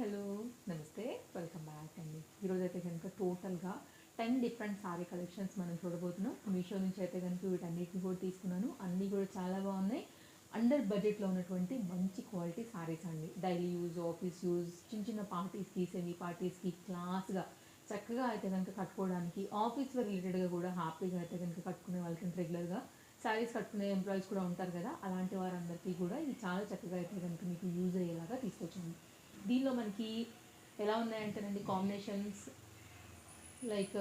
Hello నమస్తే welcome back అండి. ఈరోజు అయితే కనుక టోటల్గా 10 డిఫరెంట్ సారీ కలెక్షన్స్ మనం చూడబోతున్నాం. మీషో నుంచి అయితే కనుక వీటన్నిటిని కూడా తీసుకున్నాను. అన్నీ కూడా చాలా బాగున్నాయి. అండర్ బడ్జెట్లో ఉన్నటువంటి మంచి క్వాలిటీ సారీస్ అండి. డైలీ యూజ్, ఆఫీస్ యూజ్, చిన్న చిన్న పార్టీస్కి, సెమీ పార్టీస్కి క్లాస్గా చక్కగా అయితే కనుక కట్టుకోవడానికి, ఆఫీస్ రిలేటెడ్గా కూడా హ్యాపీగా అయితే కనుక కట్టుకునే వాళ్ళకి రెగ్యులర్గా శారీస్ కట్టుకునే ఎంప్లాయీస్ కూడా ఉంటారు కదా, అలాంటి వారందరికీ కూడా ఇది చాలా చక్కగా అయితే కనుక మీకు యూజ్ అయ్యేలాగా తీసుకొచ్చాను. దీనిలో మనకి ఎలా ఉన్నాయంటేనండి కాంబినేషన్స్ లైక్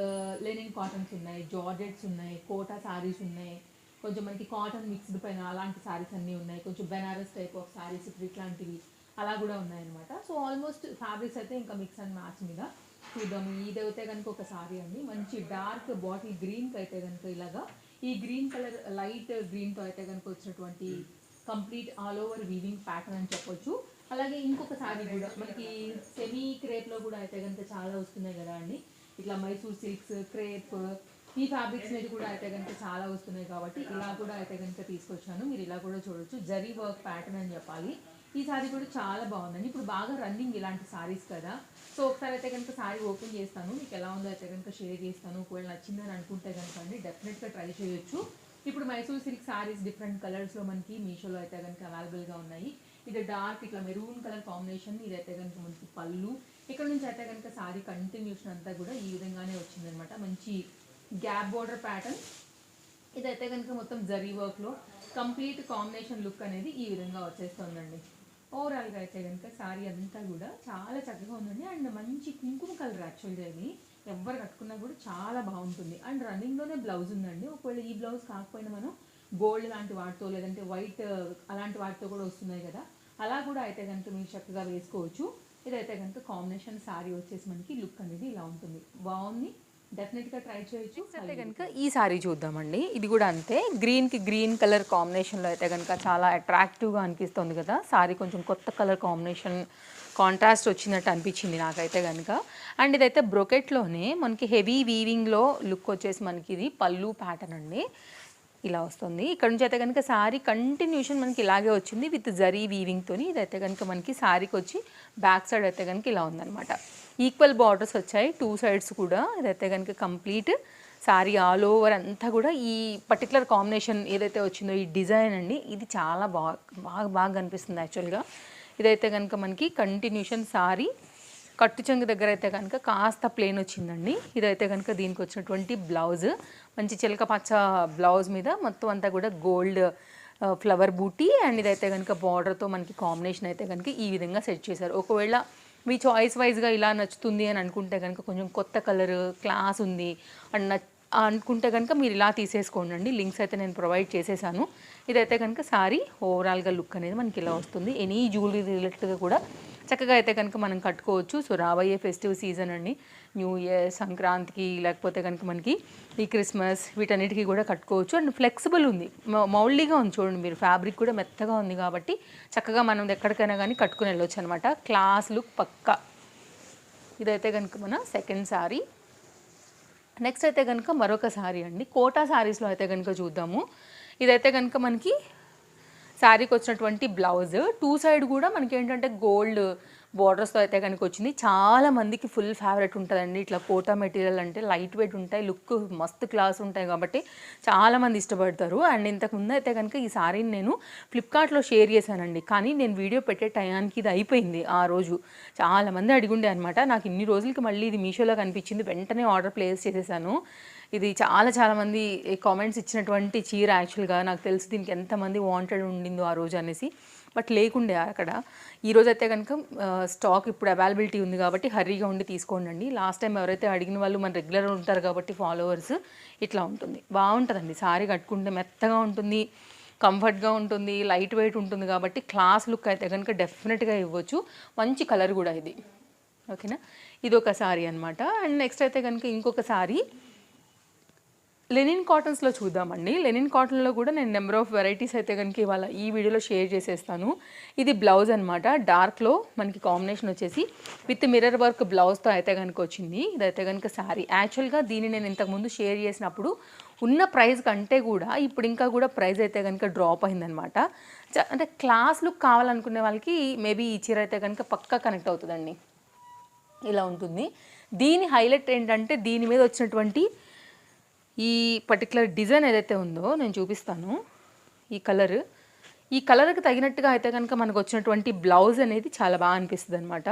లెనిన్ కాటన్స్ ఉన్నాయి, జార్జెట్స్ ఉన్నాయి, కోటా శారీస్ ఉన్నాయి, కొంచెం మనకి కాటన్ మిక్స్డ్ పైన అలాంటి శారీస్ అన్నీ ఉన్నాయి, కొంచెం బెనారస్ టైప్ ఆఫ్ శారీస్ ఇప్పుడు ఇట్లాంటివి అలా కూడా ఉన్నాయన్నమాట. సో ఆల్మోస్ట్ ఫ్యాబ్రిక్స్ అయితే ఇంకా మిక్స్ అండ్ మ్యాచ్ మీద చూద్దాము. ఇదైతే కనుక ఒక శారీ అండి, మంచి డార్క్ బాటిల్ గ్రీన్కి అయితే కనుక ఇలాగా ఈ గ్రీన్ కలర్ లైట్ గ్రీన్తో అయితే కనుక వచ్చినటువంటి complete all over weaving pattern అని చెప్పొచ్చు. అలాగే ఇంకొక శారీ కూడా మనకి సెమీ క్రేప్లో కూడా అయితే కనుక చాలా వస్తున్నాయి కదా అండి, ఇట్లా మైసూర్ సిల్క్స్, క్రేప్, ఈ ఫ్యాబ్రిక్స్ మీద కూడా అయితే కనుక చాలా వస్తున్నాయి కాబట్టి ఇలా కూడా అయితే కనుక తీసుకొచ్చాను. మీరు ఇలా కూడా చూడొచ్చు, జరీ వర్క్ ప్యాటర్న్ అని చెప్పాలి. ఈ శారీ కూడా చాలా బాగుందండి. ఇప్పుడు బాగా రన్నింగ్ ఇలాంటి శారీస్ కదా, సో ఒకసారి అయితే కనుక శారీ ఓపెన్ చేస్తాను, మీకు ఎలా ఉందో అయితే కనుక షేర్ చేస్తాను. ఒకవేళ నచ్చిందని అనుకుంటే కనుక అండి డెఫినెట్గా ట్రై చేయొచ్చు. ఇప్పుడు మైసూర్ సిల్క్ శారీస్ డిఫరెంట్ కలర్స్లో మనకి మీషోలో అయితే కనుక అవైలబుల్గా ఉన్నాయి. ఇది డార్క్ ఇట్లా మెరూన్ కలర్ కాంబినేషన్, ఇదైతే కనుక మనకి పళ్ళు. ఇక్కడ నుంచి అయితే కనుక శారీ కంటిన్యూషన్ అంతా కూడా ఈ విధంగానే వచ్చిందనమాట. మంచి గ్యాప్ బోర్డర్ ప్యాటర్న్, ఇదైతే కనుక మొత్తం జరీ వర్క్లో కంప్లీట్ కాంబినేషన్ లుక్ అనేది ఈ విధంగా వచ్చేస్తుందండి. ఓవరాల్గా అయితే కనుక శారీ అంతా కూడా చాలా చక్కగా ఉందండి. అండ్ మంచి కుంకుమ కలర్ యాక్చువల్గా ఇది ఎవరు కట్టుకున్నా కూడా చాలా బాగుంటుంది. అండ్ రన్నింగ్లోనే బ్లౌజ్ ఉందండి. ఒకవేళ ఈ బ్లౌజ్ కాకపోయినా మనం గోల్డ్ లాంటి వాటితో లేదంటే వైట్ అలాంటి వాటితో కూడా వస్తున్నాయి కదా, అలా కూడా అయితే కనుక మీరు చక్కగా వేసుకోవచ్చు. ఇదైతే కనుక కాంబినేషన్ శారీ వచ్చేసి మనకి లుక్ అనేది ఇలా ఉంటుంది, బాగుంది, డెఫినెట్గా ట్రై చేయొచ్చు. అయితే కనుక ఈ శారీ చూద్దామండి. ఇది కూడా అంతే, గ్రీన్కి గ్రీన్ కలర్ కాంబినేషన్లో అయితే కనుక చాలా అట్రాక్టివ్గా అనిపిస్తుంది కదా. శారీ కొంచెం కొత్త కలర్ కాంబినేషన్ కాంట్రాస్ట్ వచ్చినట్టు అనిపించింది నాకైతే కనుక. అండ్ ఇదైతే బ్రొకెట్లోనే మనకి హెవీ వీవింగ్లో లుక్ వచ్చేసి మనకి ఇది పళ్ళు ప్యాటర్న్ అండి, ఇలా వస్తుంది. ఇక్కడ నుంచి అయితే కనుక శారీ కంటిన్యూషన్ మనకి ఇలాగే వచ్చింది విత్ జరీ వీవింగ్తో. ఇదైతే కనుక మనకి శారీకి వచ్చి బ్యాక్ సైడ్ అయితే కనుక ఇలా ఉందన్నమాట. ఈక్వల్ బార్డర్స్ వచ్చాయి టూ సైడ్స్ కూడా. ఇదైతే కనుక కంప్లీట్ శారీ ఆల్ ఓవర్ అంతా కూడా ఈ పర్టికులర్ కాంబినేషన్ ఏదైతే వచ్చిందో ఈ డిజైన్ అండి, ఇది చాలా బాగా కనిపిస్తుంది యాక్చువల్గా. ఇదైతే కనుక మనకి కంటిన్యూషన్ శారీ కట్టు చెంగు దగ్గర అయితే కనుక కాస్త ప్లేన్ వచ్చిందండి. ఇదైతే కనుక దీనికి వచ్చినటువంటి బ్లౌజ్ మంచి చిలక పచ్చ బ్లౌజ్ మీద మొత్తం అంతా కూడా గోల్డ్ ఫ్లవర్ బూటీ. అండ్ ఇదైతే కనుక బార్డర్తో మనకి కాంబినేషన్ అయితే కనుక ఈ విధంగా సెట్ చేశారు. ఒకవేళ మీ చాయిస్ వైజ్గా ఇలా నచ్చుతుంది అని అనుకుంటే కనుక కొంచెం కొత్త కలర్ క్లాస్ ఉంది అండ్ అనుకుంటే కనుక మీరు ఇలా తీసేసుకోండి. లింక్స్ అయితే నేను ప్రొవైడ్ చేసేసాను. ఇదైతే కనుక సారీ ఓవరాల్గా లుక్ అనేది మనకి ఇలా వస్తుంది. ఎనీ జ్యువెలరీ రిలేటెడ్గా కూడా చక్కగా అయితే కనుక మనం కట్టుకోవచ్చు. సో రాబోయే ఫెస్టివ్ సీజన్ అండి, న్యూ ఇయర్, సంక్రాంతికి, లేకపోతే కనుక మనకి ఈ క్రిస్మస్, వీటన్నిటికీ కూడా కట్టుకోవచ్చు. అండ్ ఫ్లెక్సిబుల్ ఉంది, మౌల్డీగా ఉంది చూడండి మీరు, ఫ్యాబ్రిక్ కూడా మెత్తగా ఉంది కాబట్టి చక్కగా మనం ఎక్కడికైనా కానీ కట్టుకుని వెళ్ళొచ్చు అనమాట. క్లాస్ లుక్ పక్కా. ఇదైతే కనుక మన సెకండ్ శారీ. నెక్స్ట్ అయితే కనుక మరొక శారీ అండి, కోటా శారీస్లో అయితే కనుక చూద్దాము. ఇదైతే కనుక మనకి శారీకి వచ్చినటువంటి బ్లౌజ్ టూ సైడ్ కూడా మనకి ఏంటంటే గోల్డ్ బార్డర్స్తో అయితే కనుక వచ్చింది. చాలా మందికి ఫుల్ ఫేవరెట్ ఉంటుందండి ఇట్లా కోటా మెటీరియల్ అంటే, లైట్ వెయిట్ ఉంటాయి, లుక్ మస్తు క్లాస్ ఉంటాయి కాబట్టి చాలామంది ఇష్టపడతారు. అండ్ ఇంతకుముందు అయితే కనుక ఈ శారీని నేను ఫ్లిప్కార్ట్లో షేర్ చేశానండి, కానీ నేను వీడియో పెట్టే టయానికి ఇది అయిపోయింది. ఆ రోజు చాలామంది అడిగుండే అనమాట. నాకు ఇన్ని రోజులకి మళ్ళీ ఇది మీషోలో కనిపించింది, వెంటనే ఆర్డర్ ప్లేస్ చేసేసాను. ఇది చాలామంది కామెంట్స్ ఇచ్చినటువంటి చీర యాక్చువల్గా. నాకు తెలిసి దీనికి ఎంతమంది వాంటెడ్ ఉండిందో ఆ రోజు అనేసి, బట్ లేకుండే అక్కడ. ఈరోజు అయితే కనుక స్టాక్ ఇప్పుడు అవైలబిలిటీ ఉంది కాబట్టి హర్రీగా ఉండి తీసుకోండి. లాస్ట్ టైం ఎవరైతే అడిగిన వాళ్ళు మన రెగ్యులర్ ఉంటారు కాబట్టి ఫాలోవర్స్, ఇట్లా ఉంటుంది, బాగుంటుందండి. శారీ కట్టుకుంటే మెత్తగా ఉంటుంది, కంఫర్ట్గా ఉంటుంది, లైట్ వెయిట్ ఉంటుంది కాబట్టి క్లాస్ లుక్ అయితే కనుక డెఫినెట్గా ఇవ్వచ్చు. మంచి కలర్ కూడా ఇది, ఓకేనా. ఇది ఒక శారీ అనమాట. అండ్ నెక్స్ట్ అయితే కనుక ఇంకొక శారీ, లెనిన్ కాటన్స్లో చూద్దామండి. లెనిన్ కాటన్లో కూడా నేను నెంబర్ ఆఫ్ వెరైటీస్ అయితే కనుక ఇవాళ ఈ వీడియోలో షేర్ చేసేస్తాను. ఇది బ్లౌజ్ అనమాట. డార్క్లో మనకి కాంబినేషన్ వచ్చేసి విత్ మిర్రర్ వర్క్ బ్లౌజ్తో అయితే కనుక వచ్చింది. ఇదైతే కనుక శారీ. యాక్చువల్గా దీన్ని నేను ఇంతకుముందు షేర్ చేసినప్పుడు ఉన్న ప్రైస్ కంటే కూడా ఇప్పుడు ఇంకా కూడా ప్రైస్ అయితే కనుక డ్రాప్ అయిందనమాట. అంటే క్లాస్ లుక్ కావాలనుకునే వాళ్ళకి మేబీ ఈ చీర అయితే కనుక పక్కా కనెక్ట్ అవుతుందండి. ఇలా ఉంటుంది. దీని హైలైట్ ఏంటంటే దీని మీద వచ్చినటువంటి ఈ పర్టికులర్ డిజైన్ ఏదైతే ఉందో నేను చూపిస్తాను. ఈ కలర్కి తగినట్టుగా అయితే కనుక మనకు వచ్చినటువంటి బ్లౌజ్ అనేది చాలా బాగా అనిపిస్తుంది అనమాట.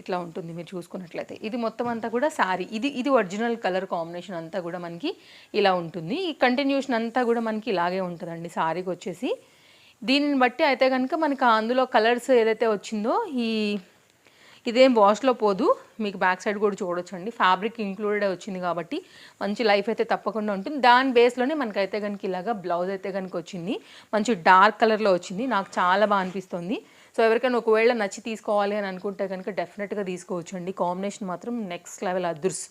ఇట్లా ఉంటుంది మీరు చూసుకున్నట్లయితే. ఇది మొత్తం అంతా కూడా శారీ. ఇది ఒరిజినల్ కలర్ కాంబినేషన్ అంతా కూడా మనకి ఇలా ఉంటుంది. ఈ కంటిన్యూషన్ అంతా కూడా మనకి ఇలాగే ఉంటుందండి శారీకి వచ్చేసి. దీనిని బట్టి అయితే కనుక మనకి అందులో కలర్స్ ఏదైతే వచ్చిందో ఇదేం వాష్లో పోదు. మీకు బ్యాక్ సైడ్ కూడా చూడొచ్చండి. ఫ్యాబ్రిక్ ఇంక్లూడెడ్ వచ్చింది కాబట్టి మంచి లైఫ్ అయితే తప్పకుండా ఉంటుంది. దాని బేస్లోనే మనకైతే కనుక ఇలాగా బ్లౌజ్ అయితే కనుక వచ్చింది. మంచి డార్క్ కలర్లో వచ్చింది. నాకు చాలా బాగా అనిపిస్తుంది. సో ఎవరికైనా ఒకవేళ నచ్చి తీసుకోవాలి అని అనుకుంటే కనుక డెఫినెట్గా తీసుకోవచ్చు అండి. కాంబినేషన్ మాత్రం నెక్స్ట్ లెవెల్ అదుర్స్.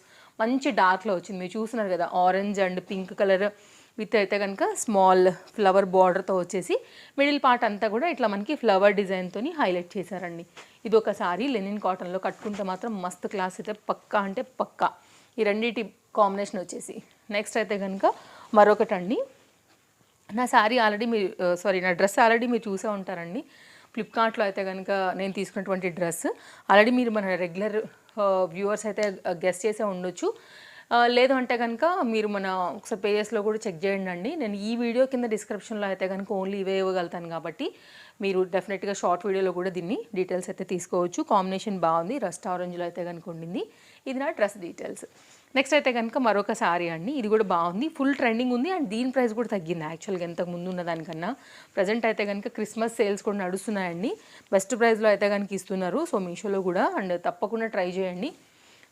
మంచి డార్క్లో వచ్చింది. మీరు చూస్తున్నారు కదా, orange and pink colour with అయితే కనుక స్మాల్ ఫ్లవర్ బార్డర్తో వచ్చేసి మిడిల్ పార్ట్ అంతా కూడా ఇట్లా మనకి ఫ్లవర్ డిజైన్తో హైలైట్ చేశారండి. ఇది ఒక సారీ లెనిన్ కాటన్లో కట్టుకుంటే మాత్రం మస్త్ క్లాస్ అయితే పక్కా అంటే పక్కా. ఈ రెండింటి కాంబినేషన్ వచ్చేసి నెక్స్ట్ అయితే కనుక మరొకటండి. నా డ్రెస్ ఆల్రెడీ మీరు చూసే ఉంటారండి. ఫ్లిప్కార్ట్లో అయితే కనుక నేను తీసుకున్నటువంటి డ్రెస్ ఆల్రెడీ మీరు మన రెగ్యులర్ వ్యూవర్స్ అయితే గెస్ట్ చేసే ఉండొచ్చు. లేదు అంటే కనుక మీరు మన ఒకసారి పేజెస్లో కూడా చెక్ చేయండి అండి. నేను ఈ వీడియో కింద డిస్క్రిప్షన్లో అయితే కనుక ఓన్లీ ఇవే ఇవ్వగలుగుతాను కాబట్టి మీరు డెఫినెట్గా షార్ట్ వీడియోలో కూడా దీన్ని డీటెయిల్స్ అయితే తీసుకోవచ్చు. కాంబినేషన్ బాగుంది. రస్ట్ ఆరెంజ్లో అయితే కనుక ఉండింది. ఇది నా డ్రెస్ డీటెయిల్స్. నెక్స్ట్ అయితే కనుక మరొక సారీ అండి. ఇది కూడా బాగుంది. ఫుల్ ట్రెండింగ్ ఉంది అండ్ దీని ప్రైస్ కూడా తగ్గింది యాక్చువల్గా ఇంతకు ముందు ఉన్న దానికన్నా. ప్రజెంట్ అయితే కనుక క్రిస్మస్ సేల్స్ కూడా నడుస్తున్నాయండి. బెస్ట్ ప్రైస్లో అయితే కనుక ఇస్తున్నారు. సో మీషోలో కూడా అండ్ తప్పకుండా ట్రై చేయండి.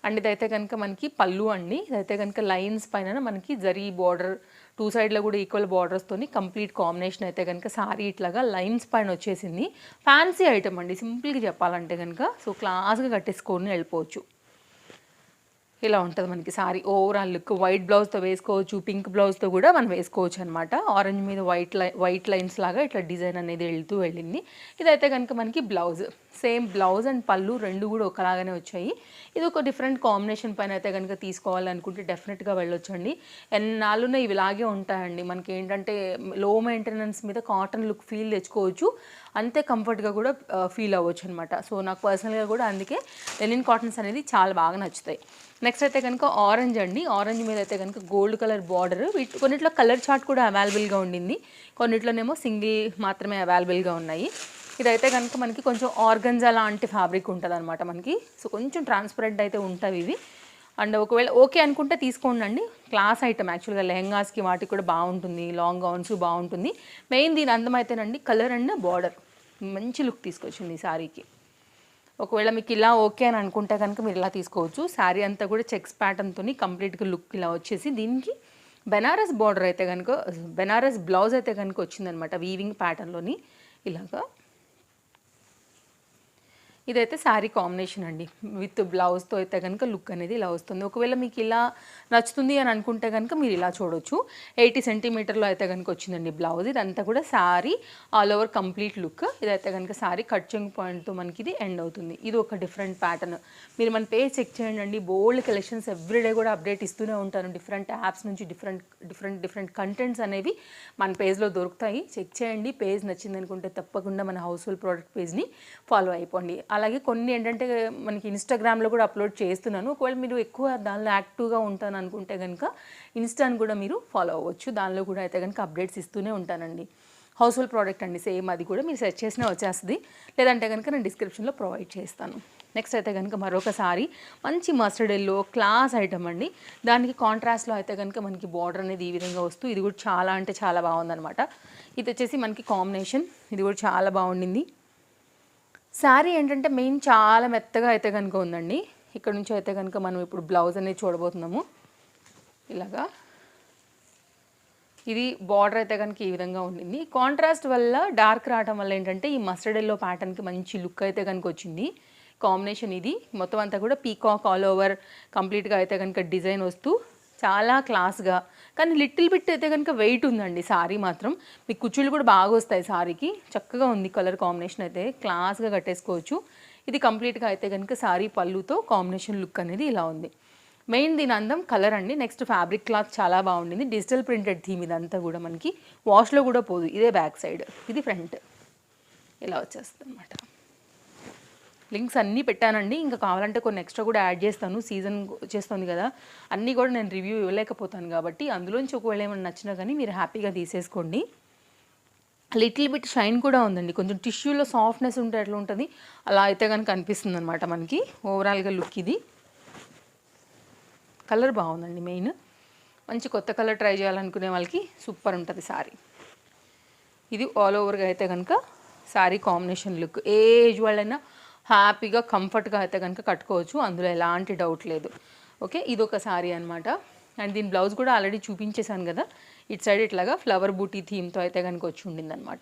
అండ్ ఇదైతే కనుక మనకి పళ్ళు అండి. ఇదైతే కనుక లైన్స్ పైన మనకి జరీ బార్డర్ 2 సైడ్లో కూడా ఈక్వల్ బార్డర్స్తోని కంప్లీట్ కాంబినేషన్ అయితే కనుక సారీ ఇట్లాగా లైన్స్ పైన వచ్చేసింది. ఫ్యాన్సీ ఐటమ్ అండి సింపుల్గా చెప్పాలంటే కనుక. సో క్లాస్గా కట్టేసుకొని వెళ్ళిపోవచ్చు. ఇలా ఉంటుంది మనకి సారీ ఓవరాల్ లుక్. వైట్ బ్లౌజ్తో వేసుకోవచ్చు, పింక్ బ్లౌజ్తో కూడా మనం వేసుకోవచ్చు అనమాట. ఆరెంజ్ మీద వైట్ లైన్స్ లాగా ఇట్లా డిజైన్ అనేది వెళ్ళింది. ఇదైతే కనుక మనకి బ్లౌజ్ సేమ్ బ్లౌజ్ అండ్ పళ్ళు రెండు కూడా ఒకలాగానే వచ్చాయి. ఇది ఒక డిఫరెంట్ కాంబినేషన్ పైన అయితే కనుక తీసుకోవాలనుకుంటే డెఫినెట్గా వెళ్ళొచ్చండి. ఎన్నాళ్ళున్నా ఇవి ఇలాగే ఉంటాయండి. మనకి ఏంటంటే లో మెయింటెనెన్స్ మీద కాటన్ లుక్ ఫీల్ తెచ్చుకోవచ్చు, అంతే కంఫర్ట్గా కూడా ఫీల్ అవ్వచ్చు అనమాట. సో నాకు పర్సనల్గా కూడా అందుకే లెనిన్ కాటన్స్ అనేది చాలా బాగా నచ్చుతాయి. నెక్స్ట్ అయితే కనుక ఆరెంజ్ అండి. ఆరెంజ్ మీద అయితే కనుక గోల్డ్ కలర్ బార్డర్. కొన్నిట్లో కలర్ చార్ట్ కూడా అవైలబుల్గా ఉండింది, కొన్నిట్లోనేమో సింగిల్ మాత్రమే అవైలబుల్గా ఉన్నాయి. ఇదైతే కనుక మనకి కొంచెం ఆర్గంజా లాంటి ఫ్యాబ్రిక్ ఉంటుంది అనమాట మనకి. సో కొంచెం ట్రాన్స్పరెంట్ అయితే ఉంటాయి ఇవి. అండ్ ఒకవేళ ఓకే అనుకుంటే తీసుకోండి. క్లాస్ ఐటమ్ యాక్చువల్గా లెహంగాస్కి వాటికి కూడా బాగుంటుంది, లాంగ్ గౌన్స్ బాగుంటుంది. మెయిన్ దీని అందం అయితేనండి కలర్ అండ్ బార్డర్ మంచి లుక్ తీసుకొచ్చింది ఈ శారీకి. ఒకవేళ మీకు ఇలా ఓకే అని అనుకుంటే కనుక మీరు ఇలా తీసుకోవచ్చు. శారీ అంతా కూడా చెక్స్ ప్యాటర్న్తో కంప్లీట్గా లుక్ ఇలా వచ్చేసి దీనికి బెనారస్ బార్డర్ అయితే కనుక బెనారస్ బ్లౌజ్ అయితే కనుక వచ్చిందనమాట వీవింగ్ ప్యాటర్న్లోని ఇలాగా. ఇదైతే శారీ కాంబినేషన్ అండి. విత్ బ్లౌజ్తో అయితే కనుక లుక్ అనేది ఇలా వస్తుంది. ఒకవేళ మీకు ఇలా నచ్చుతుంది అని అనుకుంటే కనుక మీరు ఇలా చూడొచ్చు. 80 సెంటీమీటర్లో అయితే కనుక వచ్చిందండి బ్లౌజ్. ఇదంతా కూడా sari all over complete look. ఇదైతే కనుక శారీ కట్చింగ్ పాయింట్తో మనకి ఇది ఎండ్ అవుతుంది. ఇది ఒక డిఫరెంట్ ప్యాటర్న్. మీరు మన పేజ్ చెక్ చేయండి. బోల్డ్ కలెక్షన్స్ ఎవ్రీడే కూడా అప్డేట్ ఇస్తూనే ఉంటాను. డిఫరెంట్ యాప్స్ నుంచి డిఫరెంట్ కంటెంట్స్ అనేవి మన పేజ్లో దొరుకుతాయి. చెక్ చేయండి. పేజ్ నచ్చింది అనుకుంటే తప్పకుండా మన హౌస్ హోల్డ్ ప్రోడక్ట్ పేజ్ని ఫాలో అయిపోండి. అలాగే కొన్ని ఏంటంటే మనకి ఇన్స్టాగ్రామ్లో కూడా అప్లోడ్ చేస్తున్నాను. ఒకవేళ మీరు ఎక్కువ దానిలో యాక్టివ్గా ఉంటాను అనుకుంటే కనుక ఇన్స్టాని కూడా మీరు ఫాలో అవ్వచ్చు. దానిలో కూడా అయితే కనుక అప్డేట్స్ ఇస్తూనే ఉంటానండి. హౌస్ హోల్డ్ ప్రోడక్ట్ అండి సేమ్, అది కూడా మీరు సెర్చ్ చేసినా వచ్చేస్తుంది. లేదంటే కనుక నేను డిస్క్రిప్షన్లో ప్రొవైడ్ చేస్తాను. నెక్స్ట్ అయితే కనుక మరొకసారి మంచి మస్టర్డ్ ఎల్లో క్లాస్ ఐటమ్ అండి. దానికి కాంట్రాస్ట్లో అయితే కనుక మనకి బార్డర్ అనేది ఈ విధంగా వస్తూ ఇది కూడా చాలా అంటే చాలా బాగుందనమాట. ఇది వచ్చేసి మనకి కాంబినేషన్, ఇది కూడా చాలా బాగుండింది. శారీ ఏంటంటే మెయిన్ చాలా మెత్తగా అయితే కనుక ఉందండి. ఇక్కడ నుంచి అయితే కనుక మనం ఇప్పుడు బ్లౌజ్ అనేది చూడబోతున్నాము. ఇలాగా ఇది బార్డర్ అయితే కనుక ఈ విధంగా ఉండింది. కాంట్రాస్ట్ వల్ల డార్క్ రావడం వల్ల ఏంటంటే ఈ మస్టర్డ్ ఎల్లో ప్యాటర్న్కి మంచి లుక్ అయితే కనుక వచ్చింది. కాంబినేషన్ ఇది మొత్తం అంతా కూడా పీకాక్ ఆల్ ఓవర్ కంప్లీట్గా అయితే కనుక డిజైన్ వస్తూ చాలా క్లాస్గా కానీ లిటిల్ బిట్ అయితే కనుక వెయిట్ ఉందండి సారీ మాత్రం. మీకు కుచ్చుళ్ళు కూడా బాగా వస్తాయి సారీకి. చక్కగా ఉంది కలర్ కాంబినేషన్ అయితే, క్లాస్గా కట్టేసుకోవచ్చు. ఇది కంప్లీట్గా అయితే కనుక సారీ పళ్ళుతో కాంబినేషన్ లుక్ అనేది ఇలా ఉంది. మెయిన్ దీని అందం కలర్ అండి. నెక్స్ట్ ఫ్యాబ్రిక్ క్లాత్ చాలా బాగుండింది. డిజిటల్ ప్రింటెడ్ థీమ్ ఇదంతా కూడా మనకి వాష్లో కూడా పోదు. ఇదే బ్యాక్ సైడ్, ఇది ఫ్రంట్, ఇలా వచ్చేస్తుంది అనమాట. లింక్స్ అన్నీ పెట్టానండి. ఇంకా కావాలంటే కొన్ని ఎక్స్ట్రా కూడా యాడ్ చేస్తాను. సీజన్ వచ్చేస్తుంది కదా, అన్నీ కూడా నేను రివ్యూ ఇవ్వలేకపోతాను కాబట్టి అందులోంచి ఒకవేళ ఏమైనా నచ్చినా కానీ మీరు హ్యాపీగా తీసేసుకోండి. లిటిల్ బిట్ షైన్ కూడా ఉందండి. కొంచెం టిష్యూలో సాఫ్ట్నెస్ ఉంటే ఎట్లా ఉంటుంది అలా అయితే కనుక అనిపిస్తుంది అనమాట మనకి. ఓవరాల్గా లుక్ ఇది. కలర్ బాగుందండి. మెయిన్ మంచి కొత్త కలర్ ట్రై చేయాలనుకునే వాళ్ళకి సూపర్ ఉంటుంది సారీ. ఇది ఆల్ ఓవర్గా అయితే కనుక సారీ కాంబినేషన్ లుక్. ఏ ఏజ్ వాళ్ళైనా హ్యాపీగా కంఫర్ట్గా అయితే కనుక కట్టుకోవచ్చు, అందులో ఎలాంటి డౌట్ లేదు. ఓకే, ఇది ఒక సారీ అనమాట. అండ్ దీని బ్లౌజ్ కూడా ఆల్రెడీ చూపించేశాను కదా, ఇటు సైడ్ ఇట్లాగా ఫ్లవర్ బూటీ థీమ్తో అయితే కనుక వచ్చి ఉండిందనమాట.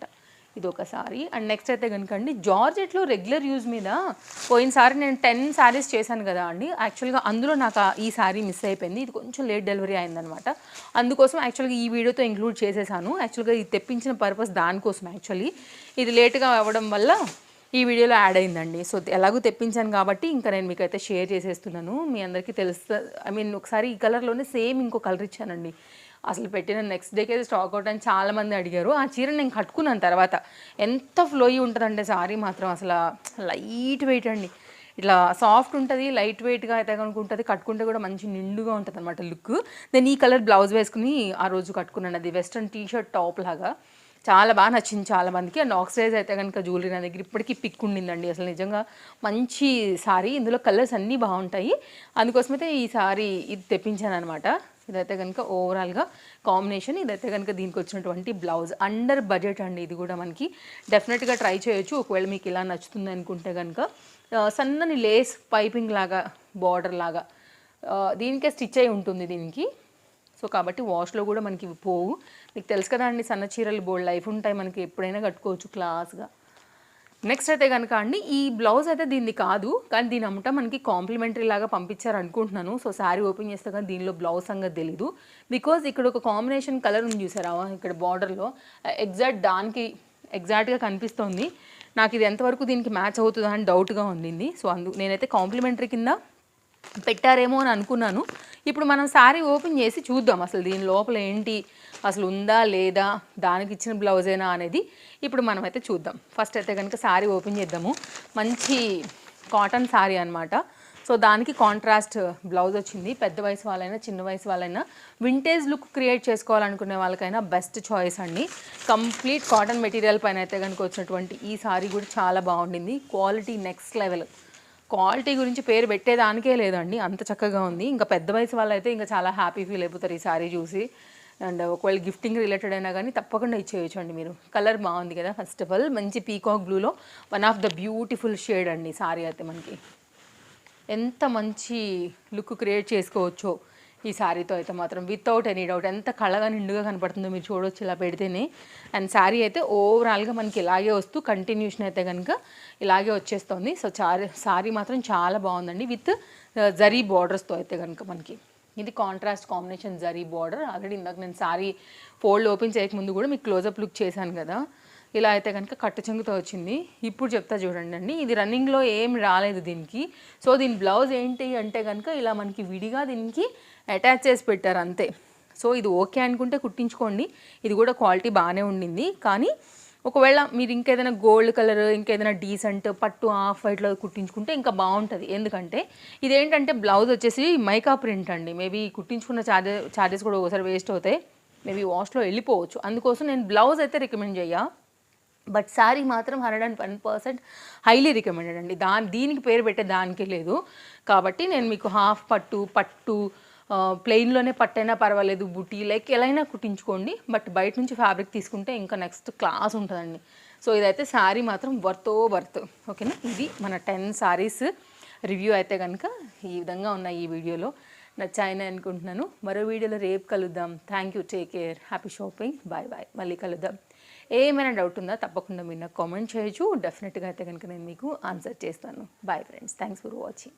ఇది ఒక సారీ. అండ్ నెక్స్ట్ అయితే కనుక అండి జార్జెట్లో రెగ్యులర్ యూజ్ మీద పోయినసారి నేను 10 శారీస్ చేశాను కదా అండి. యాక్చువల్గా అందులో నాకు ఈ శారీ మిస్ అయిపోయింది. ఇది కొంచెం లేట్ డెలివరీ అయిందనమాట. అందుకోసం యాక్చువల్గా ఈ వీడియోతో ఇంక్లూడ్ చేసేసాను. యాక్చువల్గా ఇది తెప్పించిన పర్పస్ దానికోసం. యాక్చువల్లీ ఇది లేట్గా అవ్వడం వల్ల ఈ వీడియోలో యాడ్ అయిందండి. సో ఎలాగో తెప్పించాను కాబట్టి ఇంకా నేను మీకైతే షేర్ చేసేస్తున్నాను. మీ అందరికీ తెలుస్తుంది. ఒకసారి ఈ కలర్లోనే సేమ్ ఇంకో కలర్ ఇచ్చానండి. అసలు పెట్టిన నెక్స్ట్ డేకి అయితే స్టాక్ అవుట్ అని చాలామంది అడిగారు. ఆ చీర నేను కట్టుకున్నాను తర్వాత. ఎంత ఫ్లోయి ఉంటుందంటే సారీ మాత్రం అసలు లైట్ వెయిట్ అండి. ఇట్లా సాఫ్ట్ ఉంటుంది, లైట్ వెయిట్గా అయితే కనుక ఉంటుంది. కట్టుకుంటే కూడా మంచి నిండుగా ఉంటుంది అనమాట లుక్. నేను ఈ కలర్ బ్లౌజ్ వేసుకుని ఆ రోజు కట్టుకున్నాను. అది వెస్ట్రన్ టీషర్ట్ టాప్ లాగా చాలా బాగా నచ్చింది చాలామందికి. అండ్ ఆక్సిడైజ్ అయితే కనుక జ్యువెలరీ నా దగ్గర ఇప్పటికీ పిక్ ఉండిందండి. అసలు నిజంగా మంచి సారీ. ఇందులో కలర్స్ అన్నీ బాగుంటాయి. అందుకోసమైతే ఈ సారీ ఇది తెప్పించాను అనమాట. ఇదైతే కనుక ఓవరాల్గా కాంబినేషన్. ఇదైతే కనుక దీనికి వచ్చినటువంటి బ్లౌజ్. అండర్ బడ్జెట్ అండి. ఇది కూడా మనకి డెఫినెట్గా ట్రై చేయొచ్చు ఒకవేళ మీకు ఇలా నచ్చుతుంది అనుకుంటే కనుక. సన్నని లేస్ పైపింగ్ లాగా బార్డర్ లాగా దీనికే స్టిచ్ అయి ఉంటుంది దీనికి. సో కాబట్టి వాష్లో కూడా మనకి పోవు. మీకు తెలుసు కదా అండి, సన్న చీరలు బోల్డ్ లైఫ్ ఉంటాయి, మనకి ఎప్పుడైనా కట్టుకోవచ్చు క్లాస్గా. నెక్స్ట్ అయితే కనుక అండి ఈ బ్లౌజ్ అయితే దీన్ని కాదు, కానీ దీని అమ్మట మనకి కాంప్లిమెంటరీ లాగా పంపించారు అనుకుంటున్నాను. సో శారీ ఓపెన్ చేస్తే కానీ దీనిలో బ్లౌజ్ సంగతి తెలీదు. బికాజ్ ఇక్కడ ఒక కాంబినేషన్ కలర్ ఉంది చూసారా ఇక్కడ బార్డర్లో, దానికి ఎగ్జాక్ట్గా కనిపిస్తోంది. నాకు ఇది ఎంతవరకు దీనికి మ్యాచ్ అవుతుందా అని డౌట్గా ఉండింది. సో నేనైతే కాంప్లిమెంటరీ కింద పెట్టారేమో అని అనుకున్నాను. ఇప్పుడు మనం శారీ ఓపెన్ చేసి చూద్దాం అసలు దీని లోపల ఏంటి, అసలు ఉందా లేదా, దానికి ఇచ్చిన బ్లౌజేనా అనేది ఇప్పుడు మనమైతే చూద్దాం. ఫస్ట్ అయితే కనుక శారీ ఓపెన్ చేద్దాము. మంచి కాటన్ శారీ అనమాట. సో దానికి కాంట్రాస్ట్ బ్లౌజ్ వచ్చింది. పెద్ద వయసు వాళ్ళైనా చిన్న వయసు వాళ్ళైనా వింటేజ్ లుక్ క్రియేట్ చేసుకోవాలనుకునే వాళ్ళకైనా బెస్ట్ చాయిస్ అండి. కంప్లీట్ కాటన్ మెటీరియల్ పైన అయితే కనుక వచ్చినటువంటి ఈ శారీ కూడా చాలా బాగుండింది. Quality next level. క్వాలిటీ గురించి పేరు పెట్టేదానికే లేదండి, అంత చక్కగా ఉంది. ఇంకా పెద్ద వయసు వాళ్ళు అయితే ఇంకా చాలా హ్యాపీ ఫీల్ అయిపోతారు ఈ శారీ చూసి. అండ్ ఒకవేళ గిఫ్టింగ్ రిలేటెడ్ అయినా కానీ తప్పకుండా ఇచ్చేయచ్చు అండి మీరు. కలర్ బాగుంది కదా. ఫస్ట్ ఆఫ్ ఆల్ మంచి పీకాక్ బ్లూలో one of the beautiful shade అండి శారీ అయితే. మనకి ఎంత మంచి లుక్ క్రియేట్ చేసుకోవచ్చో ఈ శారీతో అయితే మాత్రం, వితౌట్ ఎనీ డౌట్. ఎంత కళగా నిండుగా కనపడుతుందో మీరు చూడవచ్చు ఇలా పెడితేనే. అండ్ శారీ అయితే ఓవరాల్గా మనకి ఇలాగే వస్తూ కంటిన్యూషన్ అయితే కనుక ఇలాగే వచ్చేస్తుంది. సో శారీ మాత్రం చాలా బాగుందండి, విత్ జరీ బార్డర్స్తో అయితే కనుక మనకి. ఇది contrast combination zari border. Already ఇందాక నేను శారీ ఫోల్డ్ ఓపెన్ చేయకముందు కూడా మీకు క్లోజప్ లుక్ చేశాను కదా. ఇలా అయితే కనుక కట్టు చెంగుతో వచ్చింది. ఇప్పుడు చెప్తా చూడండి అండి, ఇది రన్నింగ్లో ఏం రాలేదు దీనికి. సో దీని బ్లౌజ్ ఏంటి అంటే కనుక ఇలా మనకి విడిగా దీనికి అటాచ్ చేసి పెట్టారు అంతే. సో ఇది ఓకే అనుకుంటే కుట్టించుకోండి. ఇది కూడా క్వాలిటీ బాగానే ఉండింది. కానీ ఒకవేళ మీరు ఇంకేదైనా గోల్డ్ కలర్, ఇంకేదైనా డీసెంట్ పట్టు ఆఫ్ వైట్లో కుట్టించుకుంటే ఇంకా బాగుంటుంది. ఎందుకంటే ఇదేంటంటే బ్లౌజ్ వచ్చేసి మైకా ప్రింట్ అండి. మేబీ కుట్టించుకున్న ఛార్జెస్ కూడా ఒకసారి వేస్ట్ అవుతాయి, మేబీ వాష్లో వెళ్ళిపోవచ్చు. అందుకోసం నేను బ్లౌజ్ అయితే రికమెండ్ చేయ. బట్ శారీ మాత్రం 101% హైలీ రికమెండెడ్ అండి. దీనికి పేరు పెట్టే దానికే లేదు. కాబట్టి నేను మీకు హాఫ్ పట్టు ప్లెయిన్లోనే పట్టైనా పర్వాలేదు, బుటీ లైక్ ఎలా అయినా కుట్టించుకోండి. బట్ బయట నుంచి ఫ్యాబ్రిక్ తీసుకుంటే ఇంకా నెక్స్ట్ క్లాస్ ఉంటుందండి. సో ఇదైతే శారీ మాత్రం వర్త్. ఓకేనా. ఇది మన 10 శారీస్ రివ్యూ అయితే కనుక ఈ విధంగా ఉన్నాయి. ఈ వీడియోలో నచ్చాయని అనుకుంటున్నాను. మరో వీడియోలో రేపు కలుద్దాం. Thank you, take care, happy shopping, bye bye. మళ్ళీ కలుద్దాం. ఏమైనా డౌట్ ఉందా తప్పకుండా మీరు నాకు కామెంట్ చేయొచ్చు. డెఫినెట్గా అయితే కనుక నేను మీకు ఆన్సర్ చేస్తాను. Bye friends, thanks for watching.